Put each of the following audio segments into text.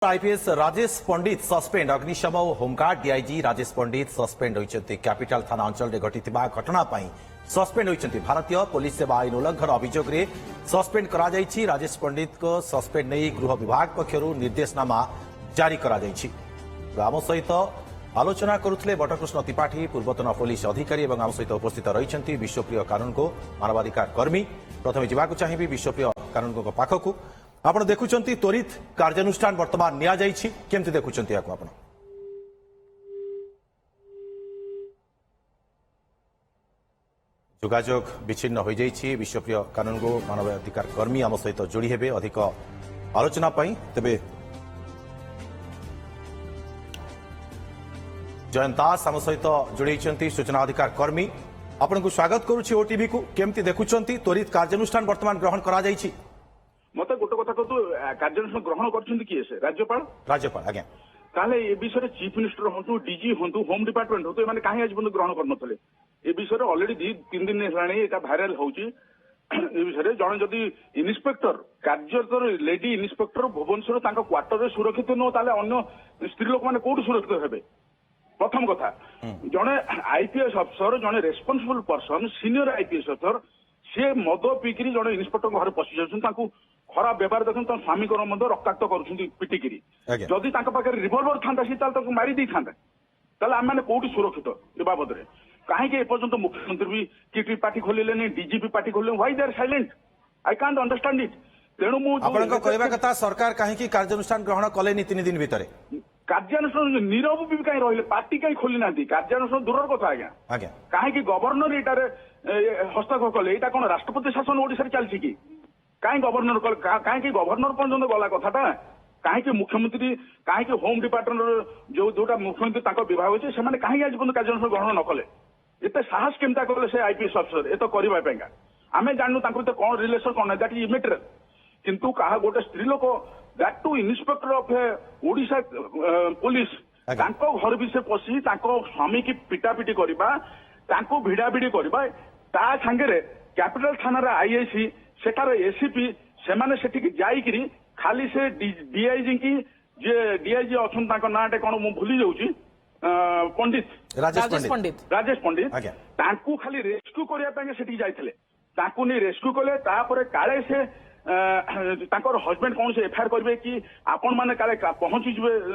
IPS Rajesh पंडित suspend अग्निशम और home guard DIG Rajesh पंडित suspend होती capital थाना अंचल में घटी घटना सस्पेंड होती भारतीय पुलिस सेवा आईन उल्लंघन अभियोग में सस्पेंड करा राजेश पंडित को सस्पेंड नहीं गृह विभाग पक्षर निर्देशनामा जारी आम सहित आलोचना करुले बटकृष्ण त्रिपाठी पूर्वतन पुलिस अधिकारी और आम सहित उपस्थित रही विश्वप्रिय कानून को मानवाधिकार कर्मी प्रथम जावाक चाहिए विश्वप्रिय कानून पाखक आपण देखुंत त्वरित कार्यानुष्ठान वर्तमान केमती देखुंत आपण जोगाजोग विच्छिन्न हो जाइए विश्वप्रिय कानून को मानवाधिकार कर्मी आम सहित जोड़ी हेबे अधिक आलोचना तेबे जयंत दास आम सहित जोड़ी सूचना अधिकार कर्मी आपण को स्वागत करुच्ची ओटीवी को केमती देखुंत त्वरित कार्यानुष्ठान वर्तमान ग्रहण करा जाइए मत गोटे कथा कहतु कार्यानुष्ठान ग्रहण कर किए से राज्यपाल राज्यपाल आज्ञा ताले ए विषय चीफ मिनिस्टर हूँ डीजी हूँ होम डिपार्टमेंट हूँ मैंने कहीं आज पर्यटन ग्रहण करनथले ए विषय ऑलरेडी 3 दिन है भाइराल होची ए विषय जड़े जदि इन्स्पेक्टर कार्यरत लेडी इन्स्पेक्टर भुवनेश्वर क्वार्टर सुरक्षित नुह ताले अन्य स्त्री लोक मैंने कौट सुरक्षित हेबे प्रथम कथा जड़े आईपीएस अफसर जड़े रेस्पॉन्सिबल पर्सन सीनियर आईपीएस अफसर सी मद पीकरी जड़े इन्स्पेक्टर घर पशि जाऊँ खराब व्यवहार देखते स्वामी को रक्ताक्त कर पिटिकी जदि पाखे रिवल्वर था सी मारी दी था आम मैंने कौटी सुरक्षित ए बाबद में कहीं एपर्यंत मुख्यमंत्री भी कि पार्टी खोलिले डीजीपी पार्टी खोलिले why they are silent I can't understand it तेणु कहवा कथा सरकार कहीं कार्यानुष्ठान ग्रहण कले 3 दिन भितर कार्यानुष्ठान नीरव भी कहीं रही पार्टी कहीं खोली ना कार्यानुष्ठान दूर कथा आज्ञा कहीं गवर्नर यहाँ हस्तक्षेप कले यहाँ कौन राष्ट्रपति शासन ओडिशा चलती कि कहीं गवर्नर कहीं गवर्नर पर्यटन गला कथाटा कहीं मुख्यमंत्री कहीं होम डिपार्टमेंट जोटा मुख्यमंत्री विभाग अच्छे से कहीं आज पर्यटन कार्यानुष्ठान ग्रहण न कले एत साहस केमता कले से आईपीएस अफसर ये तो करने आम जानू कौन रिलेसन कौन दैट इज इमेटेरियल किंतु कहा गोटे स्त्री लोक that too inspector of Odisha police घर भी से पशि स्वामी की पिटापिटी करवा भिड़ाभिड़ी करवा ता सांगे कैपिटल थाना आईआईसी सेठार एसीपी से जाइकरी खाली से डीआईजी की जे डीआईजी अच्छा नाटे कौन मु भूली जाऊँ पंडित राजेश पंडित तांकू खाली रेस्क्यू करने से जाते रेस्क्यू कले काले से हजबैंड कौन से एफआईआर करेंगे कि आपण मैंने काले पहुंची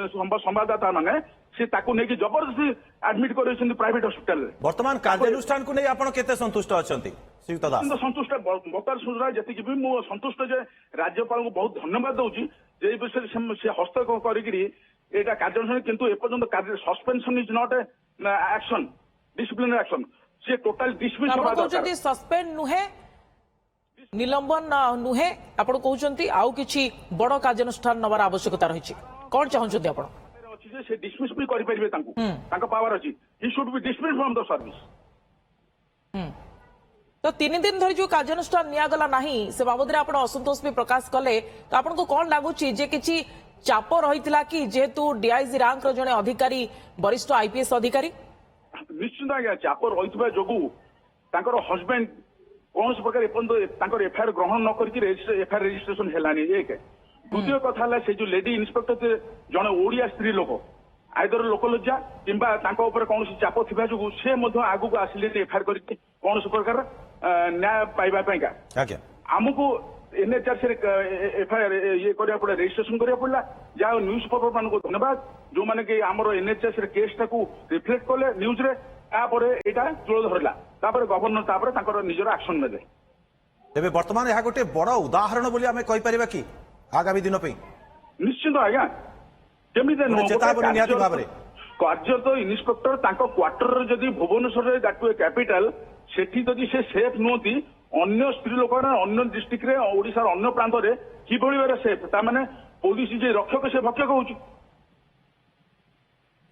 संवाददाता मैंने से नहीं जबरदस्ती एडमिट कर प्राइवेट हॉस्पिटल वर्तमान कार्यानुष्ठान को नहीं आपण केते संतुष्ट अछंती श्रीयुक्त दास संतुष्ट बर्तमान सुधा जी भी मु संतुष्ट जे राज्यपाल को बहुत धन्यवाद दूसरी जे विषय से हस्तक्षेप करा कार्यानुष्ठान किंतु एपर्यंत suspension is not action disciplinary action से टोटल डिसमिस सस्पेंड नुहे निलंबन नुहे आपण कहउचंती आउ किछि बड़ कार्यानुष्ठान नबार आवश्यकता रही कौन चाहते आपण से डिसमिस भी करि परिबे तांको पावर अछि he should be dismiss from the service तो 3 दिन धरी जो कार्यानुष्ठान नियागला नहीं से बाबद रे आपण असंतोष भी प्रकाश कले तो आपण को कौन लागुची जे किछि चाप रहितला कि जेहेतु डीआईजी रैंक रो जने अधिकारी वरिष्ठ आईपीएस अधिकारी निश्चित आज्ञा चाप रहितबा जोगु तांकर हस्बैंड कौन प्रकार एफआईआर ग्रहण न करके एफआईआर रजिस्ट्रेशन हेलानी एक द्वितीय कथा से जो लेडी इन्स्पेक्टर जड़े ओडिया स्त्री लोक आइदर लोकलज्जा किंबा कौन चाप थिबा जो से आगु को आसिले एफआईआर करके कौन प्रकार न्याय पाइबा आमको एनएचआर से एफआईआर ये करा पड़ा रजिस्ट्रेशन करा पड़ा जहाँ न्यूज पेपर मान को धन्यवाद जो मैंने कि आमर एनएचआर केस टाक रिफ्लेक्ट कले न्यूज रे यहाँ चूल धरला गवर्नर निजर एक्शन ने तेरे वर्तमान यह गोटे बड़ उदाहरण बोली आम कहीपर कि आगामी दिन निश्चित आज्ञा चेतावनी भाव कार्यरत इन्स्पेक्टर क्वार्टर जदि भुवनेश्वर कैपिटाल सेठी जदि से सेफ नुहति अन्य स्त्री लोक अन्य डिस्ट्रिक्ट रे ओडिशार अन्य प्रांत रे किभली सेफ ताने पुलिस जे रक्षक से भक्षक होची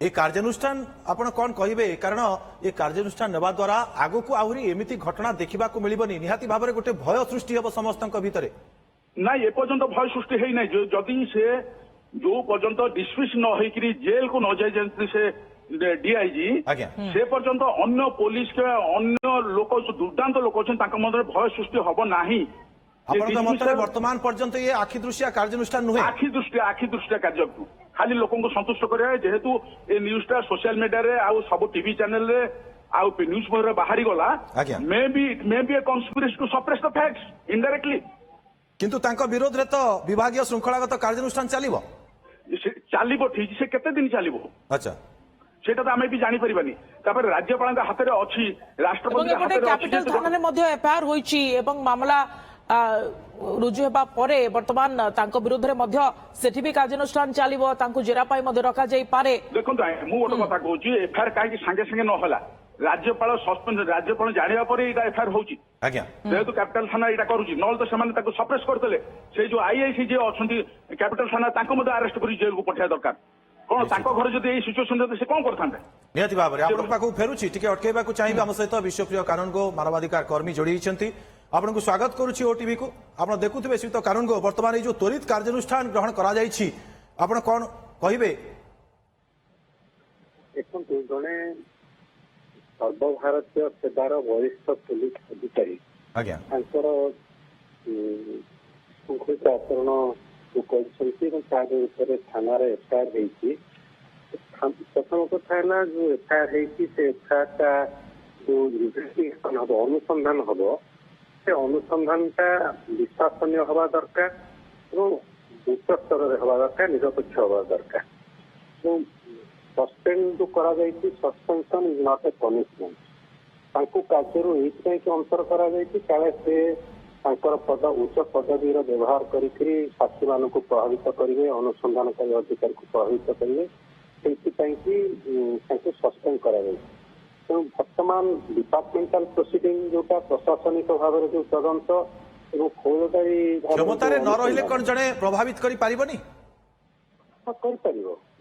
ये कार्यानुष्ठान आपण कौन कहे कारण ये कार्यानुष्ठान नेबा द्वारा आगु को आहरी एमिति घटना देखा मिलबनी निहाती भाव में गोटे भय सृष्टि हम समस्त भितर ना ए पर्यंत भय सृष्टि है ना जदि से जो पर्यंत डिसमिस न होकरी जेल को न जाए से डीआईजी से पर्यंत अन्य पुलिस के अन्य लोक जो दुर्दांत लोक अच्छे भय सृष्टि हम ना ଆପଣଙ୍କ ମତରେ ବର୍ତ୍ତମାନ ପର୍ଯ୍ୟନ୍ତ ଏ ଆଖି ଦୃଷ୍ଟିଆ କାର୍ଯ୍ୟାନୁଷ୍ଠାନ ନୁହେଁ? ଆଖି ଦୃଷ୍ଟିଆ କାର୍ଯ୍ୟ ଖାଲି ଲୋକଙ୍କୁ ସନ୍ତୁଷ୍ଟ କରିବା ଯେହେତୁ ଏ ନ୍ୟୁଜଟା ସୋସିଆଲ ମିଡିଆରେ ଆଉ ସବୁ ଟିଭି ଚ୍ୟାନେଲରେ ଆଉ ନ୍ୟୁଜ ପେପରରେ ବାହାରି ଗଲା ଆଜ୍ଞା। ମେ ବି ଏ କନସ୍ପିରେସି ଟୁ ସପ୍ରେସ ଦ ଫ୍ୟାକ୍ଟସ ଇନଡାଇରେକ୍ଟଲି। କିନ୍ତୁ ତାଙ୍କ ବିରୋଧରେ ତ ବିଭାଗୀୟ ଶୃଙ୍ଖଳାଗତ କାର୍ଯ୍ୟାନୁଷ୍ଠାନ ଚାଲିବ ଚାଲିବ ଠିକ ସେ କେତେ ଦିନ ଚାଲିବ ଆଚ୍ଛା সেটা তো আমি বি জানিপারিবানি তারপরে রাজ্যপালଙ୍କ হাতে অছি এবং রাষ্ট্রপতি এপটে ক্যাপিটাল থানারে মধ্য এফআইআর হইছি এবং মামলা রুজু হেবা পরে বর্তমান তাঙ্ক বিরুদ্ধে মধ্য সেটি বি କାର୍ଯ୍ୟାନୁଷ୍ଠାନ ଚାଲିବ ତାଙ୍କୁ ଜେରା ପାଇଁ ମଧ୍ୟ ରଖାଯାଇ ପାରେ। দেখুন মু গোটে কথা কହୁছি এফআইআর কাহিଁକି সাঙ্গে সাঙ্গে নহলা রাজ্যপাল সসপেন্ড রাজ্যপাল জানিবা পরে এটা এফআইআর হଉଛି আজ্ঞা যেহেতু ক্যাপিটাল থানা এটা করুଛି নହେଲେ তো ସେମାନେ ତାକୁ ସପ୍ରେସ କରିଦେଲେ ସେଇ ଯୋଉ ଆଇଆଇସି ଯେ ଅଛନ୍ତି କ୍ୟାପିଟାଲ থানা ତାଙ୍କୁ ମଧ୍ୟ ଆରେଷ୍ଟ କରି ଜେଲକୁ ପଠାଇବା ଦରକାର কোন ତାଙ୍କ ଘରେ ଯଦି এই ସିଚୁଏସନ ଯଦି ସେ କଣ କରିଥାନ୍ତେ? ନିହାତି ଭାବରେ ଆପଣଙ୍କ ପାଖକୁ ଫେରୁଛି ଟିକେ ଅଟକେଇବାକୁ ଚାହିଁବେ ଆମ ସହିତ ବିଶ୍ୱପ୍ରିୟ କାନୁନଗୋ ମାନବାଧିକାର କର୍ମୀ ଯୋଡ଼ି ହୋଇଛନ୍ତି ଆପଣଙ୍କୁ ସ୍ୱାଗତ କରୁଛି ଓଟିଭି କୁ। ଆପଣ ଦେଖୁଥିବେ ଶ୍ରୀଯୁକ୍ତ କାନୁନଗୋ ବର୍ତ୍ତମାନ এই ଯୋଉ ତ୍ୱରିତ କାର୍ଯ୍ୟାନୁଷ୍ଠାନ ଗ୍ରହଣ କରାଯାଇଛି ଆପଣ କଣ କହିବେ? ଦେଖନ୍ତୁ ଜଣେ ସର୍ବଭାରତୀୟ ସେବାର ବରିଷ୍ଠ ପୁଲିସ ଅଧିକାରୀ ଆଜ୍ଞା ତାଙ୍କର ଶୃଙ୍ଖଳିତ ଆଚରଣ କରିଛନ୍ତି ଏବଂ ତା ବିରୁଦ୍ଧରେ ଥାନାରେ ଏଫଆଇଆର ହେଇଛି। ପ୍ରଥମ କଥା ହେଲା ଯୋଉ ଏଫଆଇଆର ହେଇଛି ସେ ଏଫଆଇଆର ଟା ଯୋଉ ଇନଭେଷ୍ଟିଗେସନ ହବ ଅନୁସନ୍ଧାନ ହବ ସେ ଅନୁସନ୍ଧାନଟା ବିଶ୍ୱାସନୀୟ ହବା ଦରକାର ଏବଂ ଉଚ୍ଚ ସ୍ତରରେ ହବା ଦରକାର ନିରପେକ୍ଷ ହବା ଦରକାର। ଏବଂ ସସ୍ପେଣ୍ଡ ଯୋଉ କରାଯାଇଛି ସସ୍ପେନସନ ଇଜ ନଟ୍ ଏ ପନିଶମେଣ୍ଟ ତାଙ୍କୁ କାର୍ଯ୍ୟରୁ ଏଇଥିପାଇଁ କି ଅନ୍ତର କରାଯାଇଛି କାଳେ ସେ ତାଙ୍କର ଉଚ୍ଚ ପଦବୀର ବ୍ୟବହାର କରିକି ସାଥୀମାନଙ୍କୁ ପ୍ରଭାବିତ କରିବେ ଅନୁସନ୍ଧାନକାରୀ ଅଧିକାରୀକୁ ପ୍ରଭାବିତ କରିବେ ସେଇଥିପାଇଁ କି ତାଙ୍କୁ ସସ୍ପେଣ୍ଡ କରାଯାଇଛି। ତେଣୁ ବର୍ତ୍ତମାନ ଡିପାର୍ଟମେଣ୍ଟାଲ ପ୍ରୋସିଡିଂ ଯୋଉଟା ପ୍ରଶାସନିକ ଭାବରେ ଯୋଉ ତଦନ୍ତ ଏବଂ ଫୌଜଦାରୀ କ୍ଷମତାରେ ନ ରହିଲେ କଣ ଜଣେ ପ୍ରଭାବିତ କରିପାରିବନି?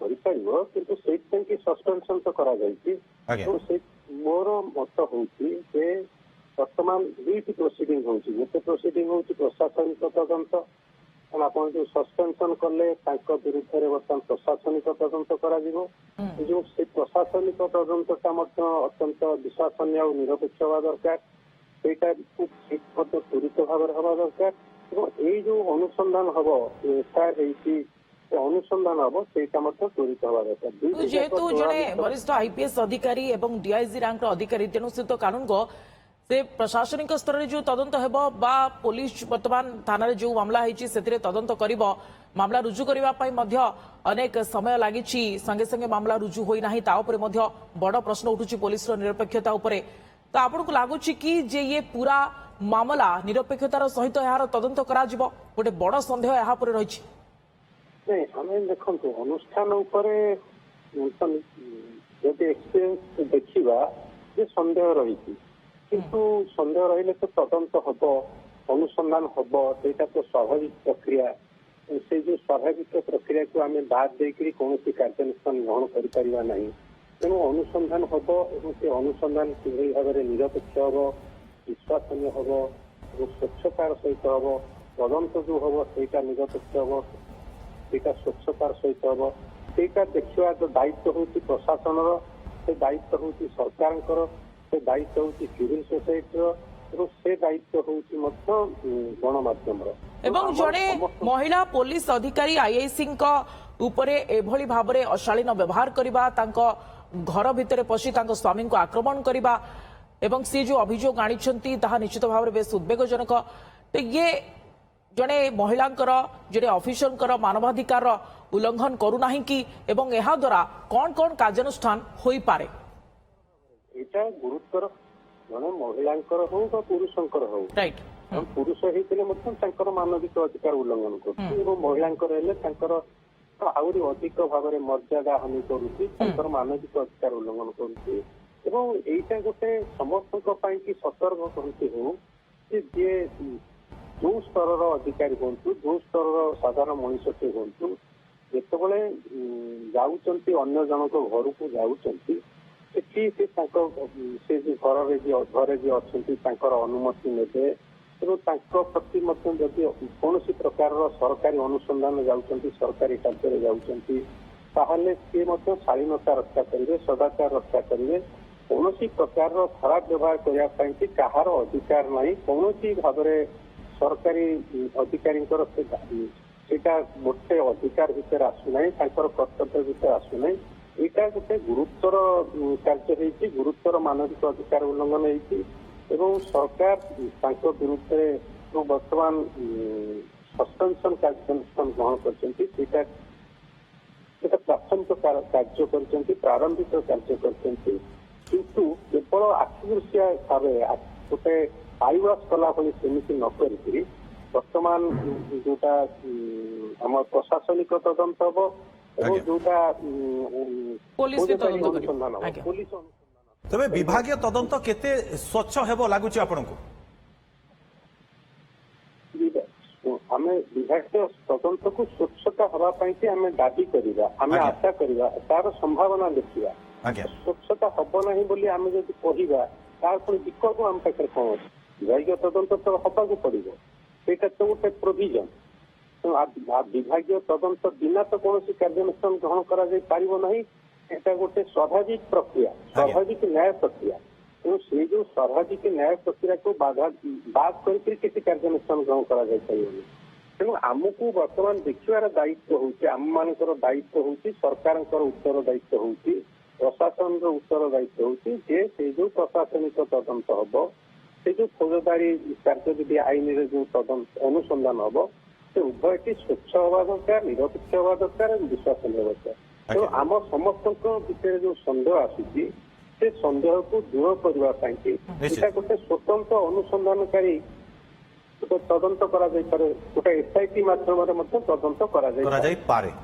କରିପାରିବ କିନ୍ତୁ ସେଇଥିପାଇଁ କି ସସ୍ପେନସନ ତ କରାଯାଇଛି। ମୋର ମତ ହଉଛି ଯେ ବର୍ତ୍ତମାନ ଦୁଇଟି ପ୍ରୋସିଡିଂ ହଉଛି ଗୋଟେ ପ୍ରୋସିଡିଂ ହଉଛି ପ୍ରଶାସନିକ ତଦନ୍ତ କାରଣ ଆପଣ ଯୋଉ ସସ୍ପେନସନ କଲେ ତାଙ୍କ ବିରୁଦ୍ଧରେ ବର୍ତ୍ତମାନ ପ୍ରଶାସନିକ ତଦନ୍ତ କରାଯିବ ଯୋଉ ସେ ପ୍ରଶାସନିକ ତଦନ୍ତଟା ମଧ୍ୟ ଅତ୍ୟନ୍ତ ବିଶ୍ୱାସନୀୟ ଆଉ ନିରପେକ୍ଷ ହେବା ଦରକାର ସେଇଟା ମଧ୍ୟ ତ୍ୱରିତ ଭାବରେ ହେବା ଦରକାର ଏବଂ ଏଇ ଯୋଉ ଅନୁସନ୍ଧାନ ହବ ଏଫଆଇଆର ହେଇଛି ଅନୁସନ୍ଧାନ ହବ ସେଇଟା ମଧ୍ୟ ତ୍ୱରିତ ହେବା ଦରକାର। ଯେହେତୁ ଜଣେ ବରିଷ୍ଠ ଆଇପିଏସ୍ ଅଧିକାରୀ ଏବଂ ଡିଆଇଜି ରାଙ୍କର ଅଧିକାରୀ ତେଣୁ ସେ ତ କାନୁନଗୋ ସେ ପ୍ରଶାସନିକ ସ୍ତରରେ ଯୋଉ ତଦନ୍ତ ହେବ ବା ପୋଲିସ ବର୍ତ୍ତମାନ ଥାନାରେ ଯୋଉ ମାମଲା ହେଇଛି ସେଥିରେ ତଦନ୍ତ କରିବ ମାମଲା ରୁଜୁ କରିବା ପାଇଁ ମଧ୍ୟ ଅନେକ ସମୟ ଲାଗିଛି ସାଙ୍ଗେ ସାଙ୍ଗେ ମାମଲା ରୁଜୁ ହୋଇନାହିଁ ତା ଉପରେ ମଧ୍ୟ ବଡ଼ ପ୍ରଶ୍ନ ଉଠୁଛି ପୋଲିସର ନିରପେକ୍ଷତା ଉପରେ। ତ ଆପଣଙ୍କୁ ଲାଗୁଛି କି ଯେ ଇଏ ପୁରା ମାମଲା ନିରପେକ୍ଷତାର ସହିତ ଏହାର ତଦନ୍ତ କରାଯିବ? ଗୋଟେ ବଡ଼ ସନ୍ଦେହ ଏହା ଉପରେ ରହିଛି। ନାଇଁ ଆମେ ଦେଖନ୍ତୁ ଅନୁଷ୍ଠାନ ଉପରେ ଯଦି ଏକ୍ସପିରିଏନ୍ସ ଦେଖିବା ଯେ ସନ୍ଦେହ ରହିଛି କିନ୍ତୁ ସନ୍ଦେହ ରହିଲେ ତ ତଦନ୍ତ ହବ ଅନୁସନ୍ଧାନ ହବ ସେଇଟା ତ ସ୍ୱାଭାବିକ ପ୍ରକ୍ରିୟା। ସେଇ ଯୋଉ ସ୍ୱାଭାବିକ ପ୍ରକ୍ରିୟାକୁ ଆମେ ବାଦ ଦେଇକରି କୌଣସି କାର୍ଯ୍ୟାନୁଷ୍ଠାନ ଗ୍ରହଣ କରିପାରିବା ନାହିଁ। ତେଣୁ ଅନୁସନ୍ଧାନ ହବ ଏବଂ ସେ ଅନୁସନ୍ଧାନ କିଭଳି ଭାବରେ ନିରପେକ୍ଷ ହବ ବିଶ୍ୱାସନୀୟ ହବ ଏବଂ ସ୍ୱଚ୍ଛତାର ସହିତ ହବ ତଦନ୍ତ ଯୋଉ ହବ ସେଇଟା ନିରପେକ୍ଷ ହବ ସେଇଟା ସ୍ୱଚ୍ଛତାର ସହିତ ହବ ସେଇଟା ଦେଖିବା ଯୋଉ ଦାୟିତ୍ୱ ହଉଛି ପ୍ରଶାସନର ସେ ଦାୟିତ୍ୱ ହଉଛି ସରକାରଙ୍କର ସେ ଦାୟିତ୍ୱ ହଉଛି ସିଭିଲ ସୋସାଇଟିର ଏବଂ ସେ ଦାୟିତ୍ୱ ହଉଛି ମଧ୍ୟ ଗଣମାଧ୍ୟମର। ଏବଂ ଜଣେ ମହିଳା ପୋଲିସ ଅଧିକାରୀ ଆଇଆଇସିଙ୍କ ଉପରେ ଏଭଳି ଭାବରେ ଅଶାଳୀନ ବ୍ୟବହାର କରିବା ତାଙ୍କ ଘର ଭିତରେ ପଶି ତାଙ୍କ ସ୍ୱାମୀଙ୍କୁ ଆକ୍ରମଣ କରିବା ଏବଂ ସେ ଯୋଉ ଅଭିଯୋଗ ଆଣିଛନ୍ତି ତାହା ନିଶ୍ଚିତ ଭାବରେ ବେଶ ଉଦ୍ବେଗଜନକ। ଇଏ ଜଣେ ମହିଳାଙ୍କର ଜଣେ ଅଫିସରଙ୍କର ମାନବାଧିକାର ଉଲ୍ଲଂଘନ କରୁନାହିଁ କି ଏବଂ ଏହା ଦ୍ୱାରା କଣ କଣ କାର୍ଯ୍ୟାନୁଷ୍ଠାନ ହୋଇପାରେ? ଏଇଟା ଗୁରୁତର ଜଣେ ମହିଳାଙ୍କର ହଉ ବା ପୁରୁଷଙ୍କର ହଉ ପୁରୁଷ ହେଇଥିଲେ ମଧ୍ୟ ତାଙ୍କର ମାନବିକ ଅଧିକାର ଉଲ୍ଲଂଘନ କରୁଛି ଏବଂ ମହିଳାଙ୍କର ହେଲେ ତାଙ୍କର ଆହୁରି ଅଧିକ ଭାବରେ ମର୍ଯ୍ୟାଦା ହାନି କରୁଛି ତାଙ୍କର ମାନବିକ ଅଧିକାର ଉଲ୍ଲଂଘନ କରୁଛି ଏବଂ ଏଇଟା ଗୋଟେ ସମସ୍ତଙ୍କ ପାଇଁ କି ସତର୍କ କରୁଛି ହଉ ଯେ ଯିଏ ଯୋଉ ସ୍ତରର ଅଧିକାରୀ ହୁଅନ୍ତୁ ଯୋଉ ସ୍ତରର ସାଧାରଣ ମଣିଷଟେ ହୁଅନ୍ତୁ ଯେତେବେଳେ ଯାଉଛନ୍ତି ଅନ୍ୟ ଜଣଙ୍କ ଘରକୁ ଯାଉଛନ୍ତି ସେଠି ସେ ତାଙ୍କ ସେ ଯୋଉ ଘରେ ଯିଏ ଅଛନ୍ତି ତାଙ୍କର ଅନୁମତି ନେବେ ଏବଂ ତାଙ୍କ ପ୍ରତି ମଧ୍ୟ ଯଦି କୌଣସି ପ୍ରକାରର ସରକାରୀ ଅନୁସନ୍ଧାନ ଯାଉଛନ୍ତି ସରକାରୀ କାର୍ଯ୍ୟରେ ଯାଉଛନ୍ତି ତାହେଲେ ସିଏ ମଧ୍ୟ ଶାଳୀନତା ରକ୍ଷା କରିବେ ସଦାଚାର ରକ୍ଷା କରିବେ। କୌଣସି ପ୍ରକାରର ଖରାପ ବ୍ୟବହାର କରିବା ପାଇଁ କି କାହାର ଅଧିକାର ନାହିଁ କୌଣସି ଭାବରେ ସରକାରୀ ଅଧିକାରୀଙ୍କର ସେଇଟା ଗୋଟେ ଅଧିକାର ଭିତରେ ଆସୁନାହିଁ, ତାଙ୍କର କର୍ତ୍ତବ୍ୟ ଭିତରେ ଆସୁନାହିଁ। ଏଇଟା ଗୋଟେ ଗୁରୁତର କାର୍ଯ୍ୟ ହେଇଛି, ଗୁରୁତର ମାନବିକ ଅଧିକାର ଉଲ୍ଲଂଘନ ହେଇଛି ଏବଂ ସରକାର ତାଙ୍କ ବିରୁଦ୍ଧରେ ବର୍ତ୍ତମାନ ସସ୍ପେନସନ କାର୍ଯ୍ୟାନୁଷ୍ଠାନ ଗ୍ରହଣ କରିଛନ୍ତି। ସେଇଟା ପ୍ରାଥମିକ କାର୍ଯ୍ୟ କରିଛନ୍ତି, ପ୍ରାରମ୍ଭିକ କାର୍ଯ୍ୟ କରିଛନ୍ତି, କିନ୍ତୁ କେବଳ ଆଖିଦୃଶିଆ ଭାବେ ଗୋଟେ ଆଇୱାସ କଲା ଭଳି ସେମିତି ନ କରିକିରି ବର୍ତ୍ତମାନ ଯୋଉଟା ଆମର ପ୍ରଶାସନିକ ତଦନ୍ତ ହବ ଏବଂ ଯୋଉଟା ପୋଲିସ ଅନୁସନ୍ଧାନ ହବ, ପୋଲିସ ଅନୁସନ୍ଧାନ। ତେବେ ବିଭାଗୀୟ ତଦନ୍ତ କେତେ ସ୍ୱଚ୍ଛ ହେବ ଲାଗୁଛି ଆପଣଙ୍କୁ? ଆମେ ବିଭାଗୀୟ ତଦନ୍ତକୁ ସ୍ୱଚ୍ଛତା ହେବା ପାଇଁ ଆମେ ଦାବି କରିବା, ଆମେ ଆଶା କରିବା, ତାର ସମ୍ଭାବନା ଦେଖିବା। ସ୍ୱଚ୍ଛତା ହବ ନାହିଁ ବୋଲି ଆମେ ଯଦି କହିବା ତାର ପୁଣି ବିକଳ୍ପ ଆମ ପାଖରେ କଣ ଅଛି? ବିଭାଗୀୟ ତଦନ୍ତ ତ ହବାକୁ ପଡିବ, ସେଇଟା ତ ଗୋଟେ ପ୍ରୋଭିଜନ। ବିଭାଗୀୟ ତଦନ୍ତ ବିନା ତ କୌଣସି କାର୍ଯ୍ୟାନୁଷ୍ଠାନ ଗ୍ରହଣ କରାଯାଇ ପାରିବ ନାହିଁ। এটা ଗୋଟେ ସ୍ୱାଭାବିକ ପ୍ରକ୍ରିୟା, ସ୍ୱାଭାବିକ ନ୍ୟାୟ ପ୍ରକ୍ରିୟା। ତେଣୁ ସେଇ ଯୋଉ ସ୍ୱାଭାବିକ ନ୍ୟାୟ ପ୍ରକ୍ରିୟାକୁ ବାଦ କରିକି କିଛି କାର୍ଯ୍ୟାନୁଷ୍ଠାନ ଗ୍ରହଣ କରାଯାଇପାରିବନି। ତେଣୁ ଆମକୁ ବର୍ତ୍ତମାନ ଦେଖିବାର ଦାୟିତ୍ୱ ହଉଛି, ଆମମାନଙ୍କର ଦାୟିତ୍ୱ ହଉଛି, ସରକାରଙ୍କର ଉତ୍ତର ଦାୟିତ୍ୱ ହଉଛି, ପ୍ରଶାସନର ଉତ୍ତର ଦାୟିତ୍ୱ ହଉଛି ଯେ ସେଇ ଯୋଉ ପ୍ରଶାସନିକ ତଦନ୍ତ ହବ, ସେ ଯୋଉ ଫୌଜଦାରୀ କାର୍ଯ୍ୟ ଯଦି ଆଇନରେ ଯୋଉ ତଦନ୍ତ ଅନୁସନ୍ଧାନ ହବ, ସେ ଉଭୟଟି ସ୍ୱଚ୍ଛ ହେବା ଦରକାର, ନିରପେକ୍ଷ ହେବା ଦରକାର ଏବଂ ବିଶ୍ୱାସନୀୟ ଦରକାର। ତେଣୁ ଆମ ସମସ୍ତଙ୍କ ଭିତରେ ଯୋଉ ସନ୍ଦେହ ଆସୁଛି ସେ ସନ୍ଦେହକୁ ଦୂର କରିବା ପାଇଁ ଏଇଟା ଗୋଟେ ସ୍ୱତନ୍ତ୍ର ଅନୁସନ୍ଧାନକାରୀ ଗୋଟେ ତଦନ୍ତ କରାଯାଇପାରେ, ଗୋଟେ SIT ମାଧ୍ୟମରେ ମଧ୍ୟ ତଦନ୍ତ କରାଯାଇପାରେ।